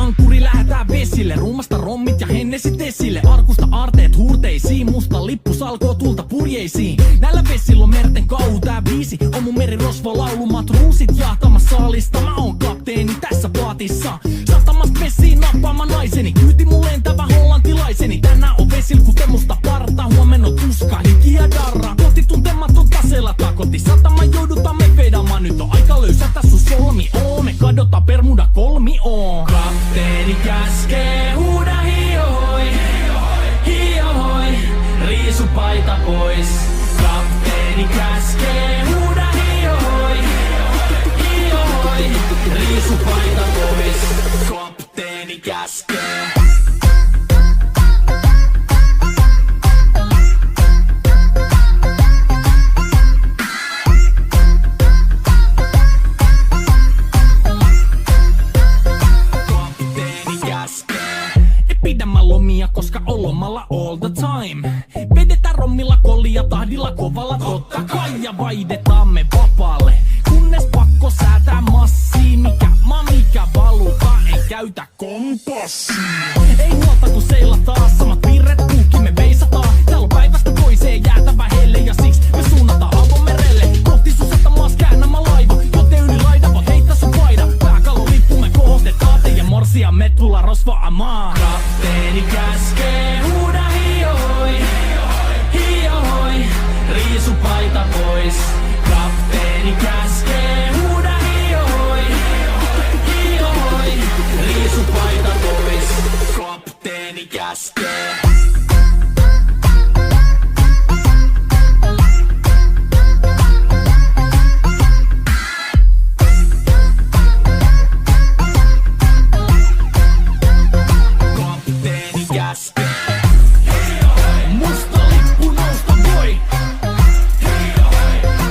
Ankuri lähetään vesille, ruumasta rommit ja hennesit esille. Arkusta aarteet huurteisiin, musta lippu salkoo tulta purjeisiin. Näillä vesillä on merten kauhu, tää biisi on mun merirosvo laulu. Matruusit jahtamassa saalista, mä oon kapteeni tässä paatissa. Satamasta messiin nappaama naiseni, kyyti mun lentävä hollantilaiseni. Tänään on vesil kuten musta parta, huomenna on tuska, hiki ja darra. Kohti tuntematon taseella takoti, satama joudutaan me vedamaan. Nyt on aika löysätä sun solmi, me kadota Bermuda kolmioon. Kapteeni käskee, huuda hiohoi, hiohoi, riisu paita pois. Kapteeni käskee, huuda hiohoi, hiohoi, riisu paita pois. Kapteeni käskee. Koska on lomalla all the time. Vedetään rommilla kollia tahdilla kovalla totta kai. Ja vaihdetaan me vapaalle, kunnes pakko säätää massiin. Mikä valuta, ei käytä kompassia. Ei huolta kun seillä taas, samat piirret puhki me veisataan. Täällä on päivästä toiseen jäätävä helle, ja siksi me suunnataan avomerelle. Kohti sun satamaas käännämä laiva, joten yli laida voit heittää sun paida. Pääkalon lippu me kohotetaan, teidän morsia me tulla rosvaamaan. Kapteeni käskee, huuda hiohoi, hiohoi, riisu paita pois. Kapteeni käskee, huuda hiohoi, hiohoi, riisu paita pois. Kapteeni käskee. Musta lippu nousta voi.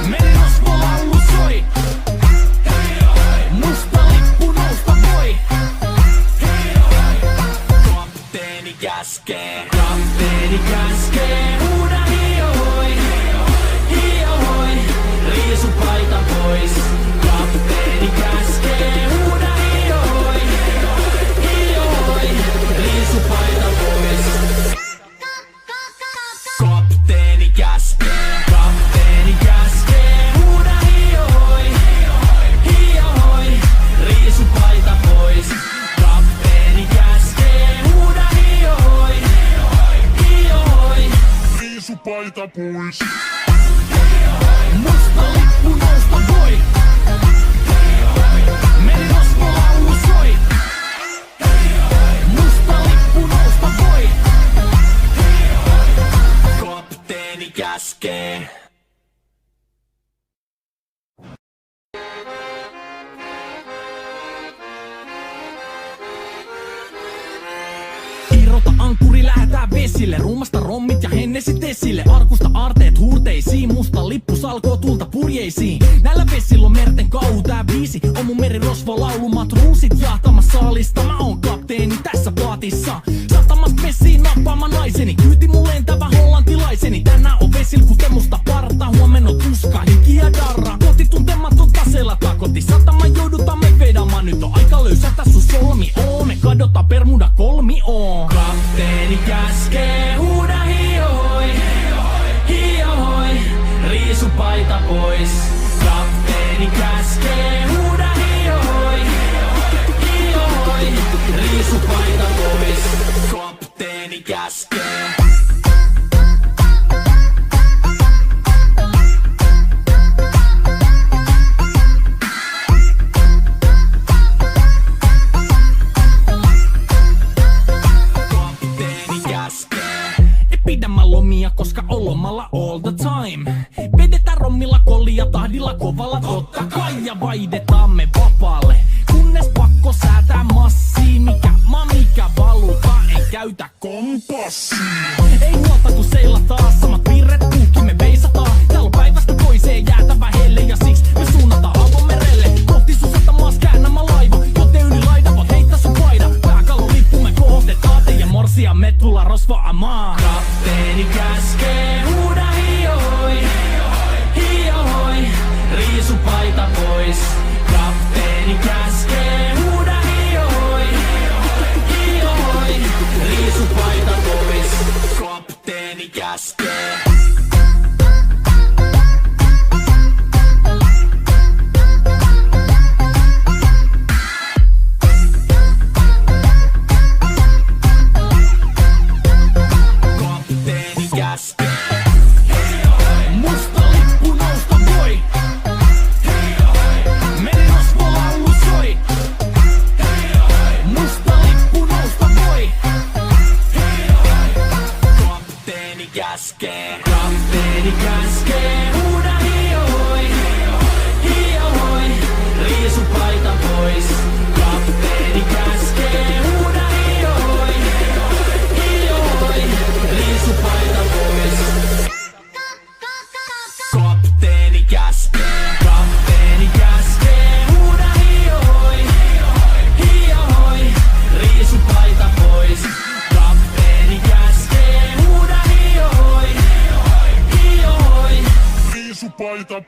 Merirosvo laulu soi. Musta lippu nousta voi. Kapteeni käskee. Kapteeni käskee. Huuda hiohoi, hiohoi, riisu paita pois. Kapteeni käskee. Huuda hiohoi, hiohoi, riisu paita pois. Kapteeni käskee. Kapteeni käskee. Huuda hiohoi, hiohoi, riisu paita pois. Kapteeni käskee. Huuda hiohoi, hiohoi, riisu paita pois. Musta lippu nousta voi. Merirosvo laulu soi. Musta lippu nousta voi. Kapteeni käskee. Irrota ankuri, lähetään vesille, ruumasta rommit ja hennesit esille. Arkusta aarteet huurteisiin, musta lippu salkoo tulta purjeisiin. Näillä vesillä on merten kauhu, tää biisi on mun merirosvo laulu. Matruusit jahtamassa saalista, mä oon kapteeni tässä paatissa. Satamasta messiin nappaama naiseni, kyyti mun lentävä hollantilaiseni. Tänään on vesil kuten musta parta, huomenna on tuska, hiki ja darra. Kohti tuntematon taseella takoti, satama joudutaan me vedamaan. Nyt on aika löysätä sun solmi, me kadota Bermuda kolmioon. Kapteeni käskee, huuda hiohoi, hiohoi, riisu paita pois. Kapteeni käskee, huuda hiohoi, hiohoi, riisu paita pois. Kapteeni käskee. Pidämä lomia, koska on lomalla all the time. Vedetään rommilla kollia tahdilla kovalla totta kai. Ja vaihdetaan me vapaalle, kunnes pakko säätää massiin. Mikä valuta, ei käytä kompassia. Ei huolta kun seillä taas, samat piirret puhki me veisataan. Täällä on päivästä toiseen jäätävä helle, ja siksi me suunnataan avomerelle. Kohti sun satamaas käännämä laiva, joten yli laida voit heittää sun paida. Pääkalon lippu me kohotetaan, teidän morsia me tulla rosvaamaan. Kapteeni käskee, huuda hiohoi, hiohoi, riisu paita pois. Kapteeni käskee, huuda hiohoi,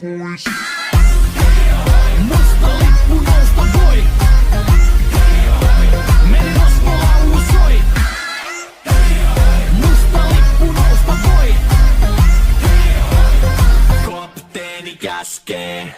pois. Musta lippu nousta voi. Meri rosvolaulu soi. Musta lippu nousta voi. Kapteeni käskee.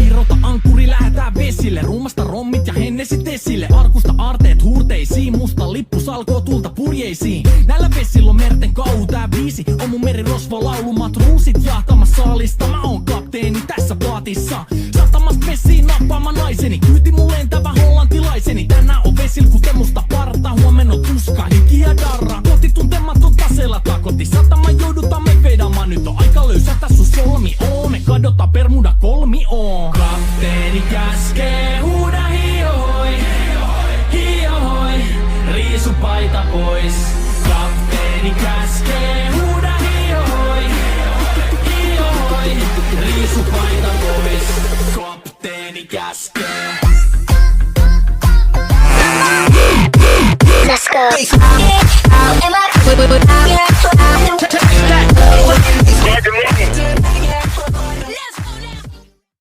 Irrota ankkuri, lähetään vesille. Ruumasta rommit ja hennesit esille. Arkusta aarteet huurteisiin. Musta lippu salkoo tulta purjeisiin. Näillä vesillä on merten kauhu. Tää biisi on mun merirosvolaulu. Matruusit jahtamassa saalista. Mä oon kapteeni tässä paatissa. Satamasta vesiin nappaamaan naiseni. Kyyti mun lentävä hollantilaiseni. Tänään on vesil kuten musta parta. Huomenna on tuska, hiki ja darra. Koti tuntematon taseella takoti. Satama joudutaan me vedamaan. Nyt on aika löysätä sun solmi. Me kadotaan Bermuda kolmioon. Kapteeni käskee, huuda hiohoi, hiohoi, riisu paita pois. Kapteeni käskee, huuda hiohoi, hiohoi, riisu paita pois. Kapteeni käskee. Let's go. Like a minute.